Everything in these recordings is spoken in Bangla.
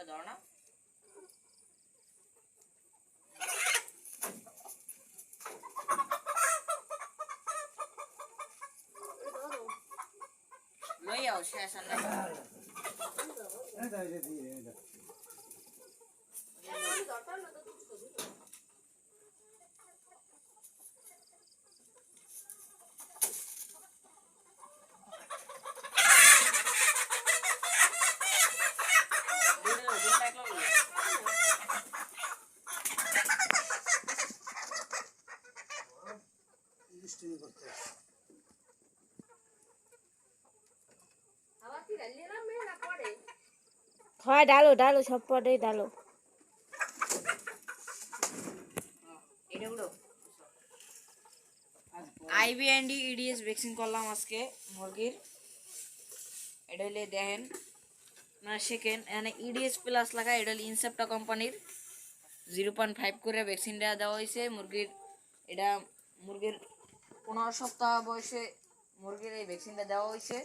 দাও না লইয়াও শেষ আর হয় ডালো ডালো সব পরে ডালো আইবিএনডি ইডিএস ভ্যাকসিন করলাম আজকে মুরগির এটা হলে দেখেন মানে সেকেন্ড এখানে ইডিএস প্লাস লাগা এটা হলে ইনসেপ্টা কোম্পানির 0.5 করে ভ্যাকসিনটা দেওয়া হয়েছে মুরগির এটা মুরগির 15 সপ্তাহ বয়সে মুরগির এই ভ্যাকসিনটা দেওয়া হয়েছে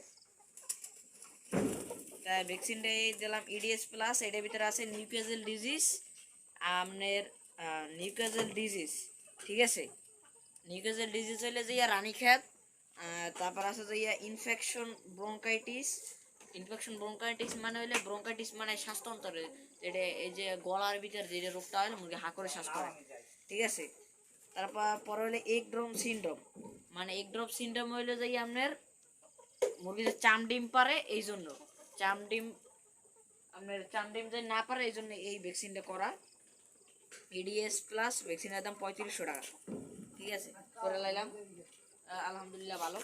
তাই ভ্যাকসিনটা দিলাম ইডিএস প্লাস এটার ভিতরে আছে নিউক্যাসল ডিজিজ আপনার নিউক্যাসল ডিজিজ ঠিক আছে নিউক্যাসল ডিজিজ হলে যে রানীক্ষেত তারপর আছে যে ইনফেকশন ব্রঙ্কাইটিস মানে হইলে ব্রঙ্কাইটিস মানে শ্বাসতন্ত্রের যেটা এই যে গলার ভিতর যে রোগটা হয় মুরগি হা করে শ্বাস করে ঠিক আছে তারপর পরে হলে এক ড্রপ সিনড্রোম মানে এক ড্রপ সিনড্রোম হইলে যে আপনার মুরগি যে চাম ডিম পারে এই জন্য চাম ডিম যে না পারে এই জন্য এই ভ্যাকসিনটা করা ইডিএস প্লাস ভ্যাকসিনের দাম 3500 টাকা ঠিক আছে করে লাইলাম আলহামদুলিল্লাহ ভালো